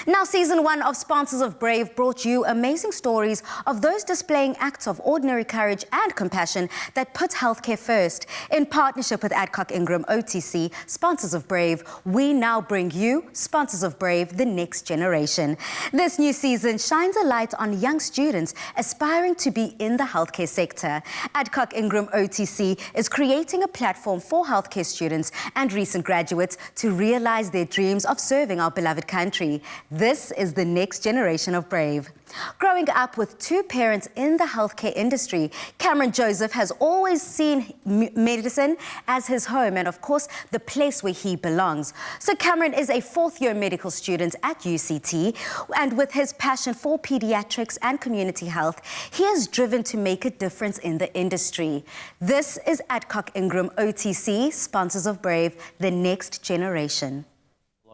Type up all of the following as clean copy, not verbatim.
Now, season 1 of Sponsors of Brave brought you amazing stories of those displaying acts of ordinary courage and compassion that put healthcare first. In partnership with Adcock Ingram OTC, Sponsors of Brave, we now bring you Sponsors of Brave, the next generation. This new season shines a light on young students aspiring to be in the healthcare sector. Adcock Ingram OTC is creating a platform for healthcare students and recent graduates to realize their dreams of serving our beloved country. This is the next generation of Brave. Growing up with two parents in the healthcare industry, Cameron Joseph has always seen medicine as his home and, of course, the place where he belongs. So Cameron is a fourth-year medical student at UCT, and with his passion for pediatrics and community health, he is driven to make a difference in the industry. This is Adcock Ingram OTC, Sponsors of Brave, the next generation.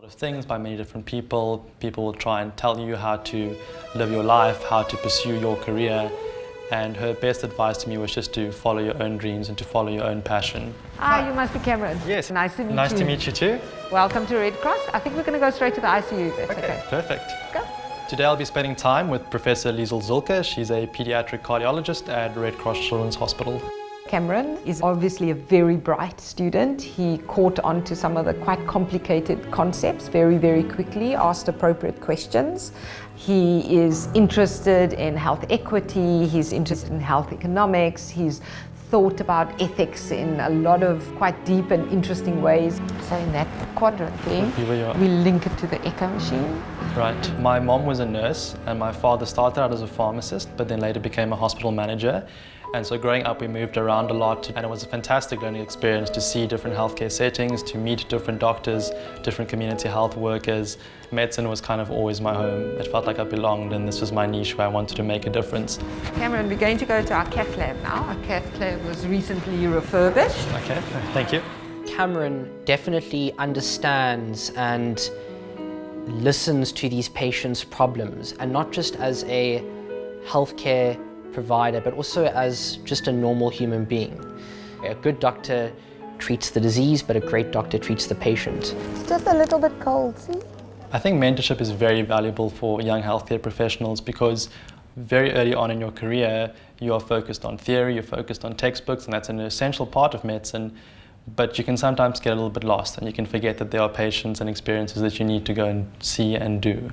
Of things by many different people. People will try and tell you how to live your life, how to pursue your career, and her best advice to me was just to follow your own dreams and to follow your own passion. Ah, you must be Cameron. Yes. Nice to meet you. Nice to meet you too. Welcome to Red Cross. I think we're going to go straight to the ICU. That's okay. Perfect. Go. Today I'll be spending time with Professor Liesl Zulke. She's a pediatric cardiologist at Red Cross Children's Hospital. Cameron is obviously a very bright student. He caught on to some of the quite complicated concepts very, very quickly, asked appropriate questions. He is interested in health equity, he's interested in health economics, he's thought about ethics in a lot of quite deep and interesting ways. So in that quadrant there, we link it to the echo machine. Right. My mom was a nurse and my father started out as a pharmacist but then later became a hospital manager. And so growing up we moved around a lot and it was a fantastic learning experience to see different healthcare settings, to meet different doctors, different community health workers. Medicine was kind of always my home. It felt like I belonged and this was my niche where I wanted to make a difference. Cameron, we're going to go to our cath lab now. Our cath lab was recently refurbished. Okay, thank you. Cameron definitely understands and listens to these patients' problems, and not just as a healthcare provider, but also as just a normal human being. A good doctor treats the disease, but a great doctor treats the patient. It's just a little bit cold, see? I think mentorship is very valuable for young healthcare professionals because very early on in your career, you are focused on theory, you're focused on textbooks, and that's an essential part of medicine. But you can sometimes get a little bit lost and you can forget that there are patients and experiences that you need to go and see and do.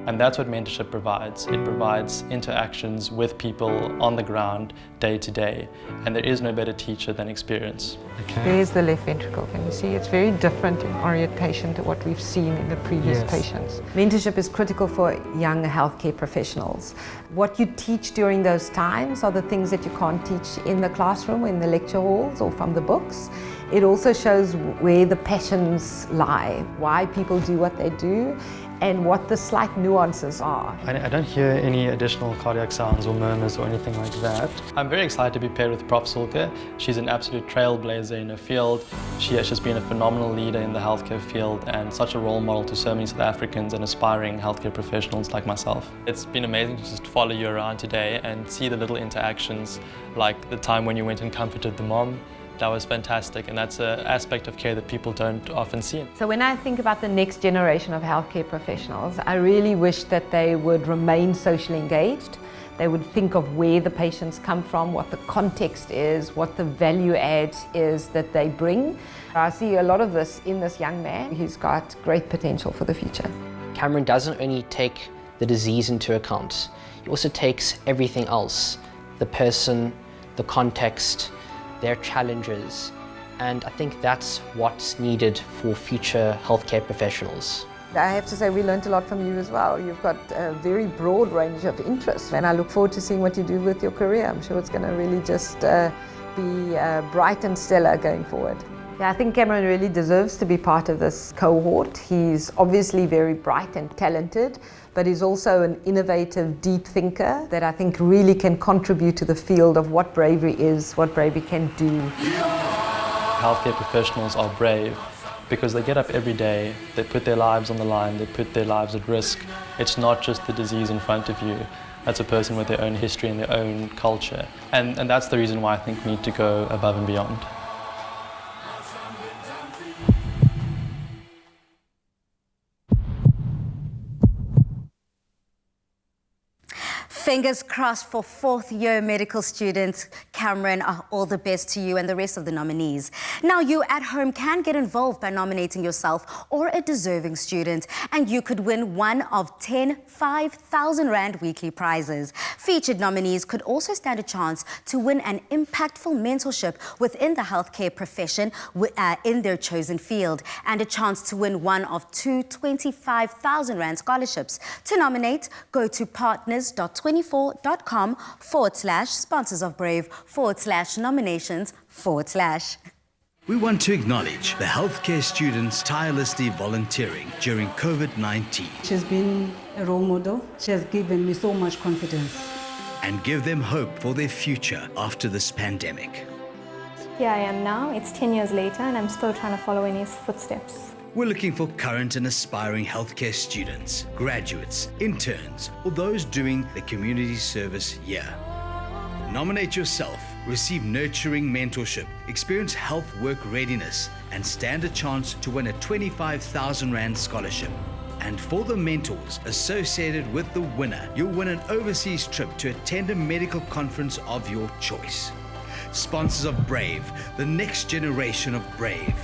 And that's what mentorship provides. It provides interactions with people on the ground day to day. And there is no better teacher than experience. Okay. There's the left ventricle. Can you see? It's very different in orientation to what we've seen in the previous patients. Mentorship is critical for young healthcare professionals. What you teach during those times are the things that you can't teach in the classroom, in the lecture halls, or from the books. It also shows where the passions lie, why people do what they do, and what the slight nuances are. I don't hear any additional cardiac sounds or murmurs or anything like that. I'm very excited to be paired with Prof. Zulke. She's an absolute trailblazer in her field. She has just been a phenomenal leader in the healthcare field and such a role model to so many South Africans and aspiring healthcare professionals like myself. It's been amazing to just follow you around today and see the little interactions, like the time when you went and comforted the mom. That was fantastic, and that's an aspect of care that people don't often see. So when I think about the next generation of healthcare professionals, I really wish that they would remain socially engaged. They would think of where the patients come from, what the context is, what the value add is that they bring. I see a lot of this in this young man. He's got great potential for the future. Cameron doesn't only take the disease into account, he also takes everything else, the person, the context, their challenges, and I think that's what's needed for future healthcare professionals. I have to say we learned a lot from you as well. You've got a very broad range of interests, and I look forward to seeing what you do with your career. I'm sure it's going to really just be bright and stellar going forward. Yeah, I think Cameron really deserves to be part of this cohort. He's obviously very bright and talented, but he's also an innovative, deep thinker that I think really can contribute to the field of what bravery is, what bravery can do. Healthcare professionals are brave because they get up every day, they put their lives on the line, they put their lives at risk. It's not just the disease in front of you. That's a person with their own history and their own culture. And that's the reason why I think we need to go above and beyond. Fingers crossed for fourth-year medical student Cameron. All the best to you and the rest of the nominees. Now, you at home can get involved by nominating yourself or a deserving student, and you could win one of 10 5,000 Rand weekly prizes. Featured nominees could also stand a chance to win an impactful mentorship within the healthcare profession in their chosen field, and a chance to win one of two 25,000 Rand scholarships. To nominate, go to partners.24.com/sponsors of Brave/nominations/. We want to acknowledge the healthcare students tirelessly volunteering during COVID-19 She's been a role model. She has given me so much confidence. and give them hope for their future after this pandemic. Here I am now, it's 10 years later, and I'm still trying to follow in his footsteps. We're looking for current and aspiring healthcare students, graduates, interns, or those doing the community service here. Nominate yourself, receive nurturing mentorship, experience health work readiness, and stand a chance to win a 25,000 Rand scholarship. And for the mentors associated with the winner, you'll win an overseas trip to attend a medical conference of your choice. Sponsors of Brave, the next generation of Brave.